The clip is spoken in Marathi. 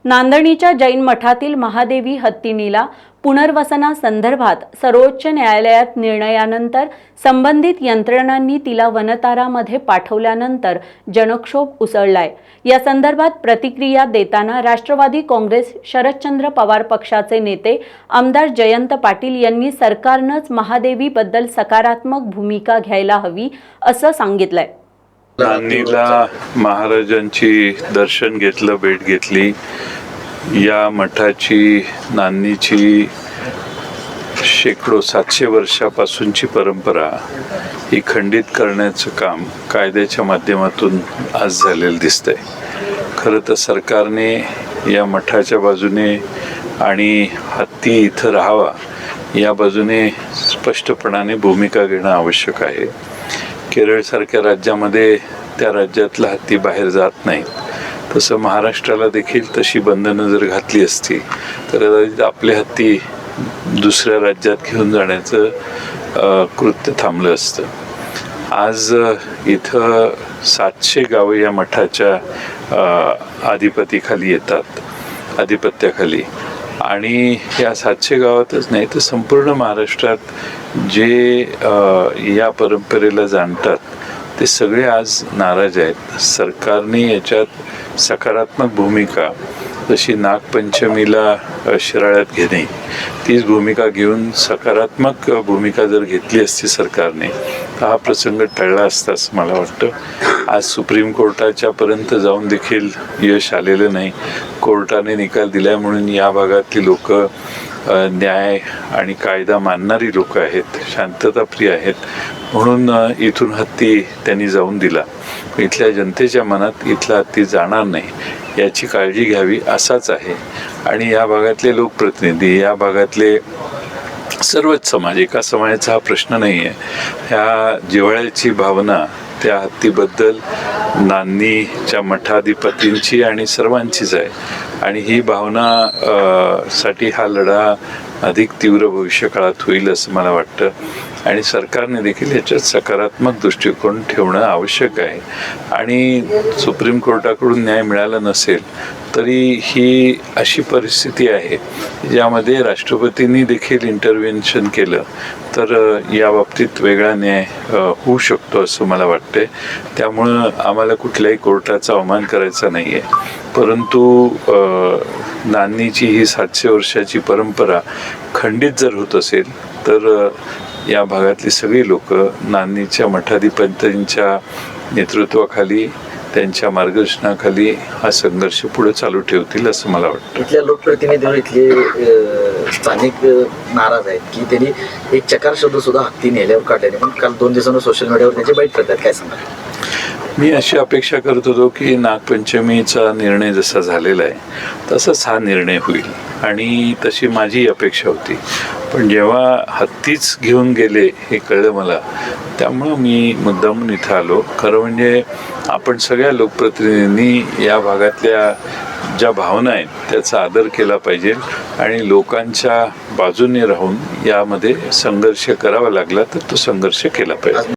नांदणीच्या जैन मठातील महादेवी हत्तीनीला पुनर्वसनासंदर्भात सर्वोच्च न्यायालयात निर्णयानंतर संबंधित यंत्रणांनी तिला वनतारामध्ये पाठवल्यानंतर जनक्षोभ उसळलाय। या संदर्भात प्रतिक्रिया देताना राष्ट्रवादी काँग्रेस शरदचंद्र पवार पक्षाचे नेते आमदार जयंत पाटील यांनी सरकारनंच महादेवीबद्दल सकारात्मक भूमिका घ्यायला हवी असं सांगितलंय। नांदणीला महाराजांची दर्शन घेतलं, भेट घेतली। या मठाची नांदणीची शेकडो 700 वर्षापासूनची परंपरा ही खंडित करण्याचं काम कायद्याच्या माध्यमातून आज झालेलं दिसतंय। खरं तर सरकारने या मठाच्या बाजूने आणि हत्ती इथं राहावा या बाजूने स्पष्टपणाने भूमिका घेणं आवश्यक आहे। केरळसारख्या राज्यामध्ये त्या राज्यातला हत्ती बाहेर जात नाही, तसं महाराष्ट्राला देखील तशी बंधनं जर घातली असती तर आपले हत्ती दुसऱ्या राज्यात घेऊन जाण्याचं कृत्य थांबलं असतं। आज इथं 700 गावं या मठाच्या आधिपत्याखाली येतात आणि या 700 गावातच नाही तर संपूर्ण महाराष्ट्रात जे या परंपरेला जाणतात ते सगळे आज नाराज आहेत। सरकारने याच्यात सकारात्मक भूमिका जशी नागपंचमीला शिराळ्यात घेणे तीच भूमिका घेऊन सकारात्मक भूमिका जर घेतली असती सरकारने तर हा प्रसंग टळला असता असं मला वाटतं। आज सुप्रीम कोर्टाच्या पर्यंत जाऊन देखील यश आलेलं नाही। कोर्टाने निकाल दिला म्हणून या भागातली लोक न्याय आणि कायदा मानणारी लोक आहेत, शांतताप्रिय आहेत, म्हणून इथून हत्ती त्यांनी जाऊन दिला। इथल्या जनतेच्या मनात इथला हत्ती जाणार नाही याची काळजी घ्यावी असाच आहे। आणि या भागातले लोकप्रतिनिधी, या भागातले सर्वच समाज, एका समाजाचा हा प्रश्न नाही आहे, ह्या जिव्हाळ्याची भावना त्या हत्तीबद्दल नांदणीच्या मठाधिपतींची आणि सर्वांचीच आहे आणि ही भावना साठी हा लढा अधिक तीव्र भविष्यकाळात होईल असं मला वाटतं आणि सरकारने देखील याच्यात सकारात्मक दृष्टिकोन ठेवणं आवश्यक आहे। आणि सुप्रीम कोर्टाकडून न्याय मिळाला नसेल तरी ही अशी परिस्थिती आहे ज्यामध्ये राष्ट्रपतींनी देखील इंटरव्हेन्शन केलं तर या बाबतीत वेगळा न्याय होऊ शकतो असं मला वाटतंय। त्यामुळं आम्हाला कुठल्याही कोर्टाचा अवमान करायचा नाही आहे, परंतु नांदणीची ही 700 वर्षाची परंपरा खंडित जर होत असेल तर या भागातली सगळी लोक नांदणीच्या मठाधिपतींच्या नेतृत्वाखाली, त्यांच्या मार्गदर्शनाखाली हा संघर्ष पुढे चालू ठेवतील असं मला वाटतं। इथल्या लोकप्रतिनिधींवर इथले स्थानिक नाराज आहेत की त्यांनी एक चकार शब्द सुद्धा हत्ती नेल्यावर काढल्याने, पण काल 2 दिवसांनी सोशल मीडियावर त्याचे बाईट करतात, काय सांगा? मी अशी अपेक्षा करत होतो की नागपंचमीचा निर्णय जसा झालेला आहे तसाच हा निर्णय होईल आणि तशी माझी अपेक्षा होती, पण जेव्हा हत्तीच घेऊन गेले हे कळलं मला, त्यामुळं मी मुद्दामून इथं आलो। खरं म्हणजे आपण सगळ्या लोकप्रतिनिधींनी या भागातल्या ज्या भावना आहेत त्याचा आदर केला पाहिजे आणि लोकांच्या बाजूने राहून यामध्ये संघर्ष करावा लागला तर तो संघर्ष केला पाहिजे।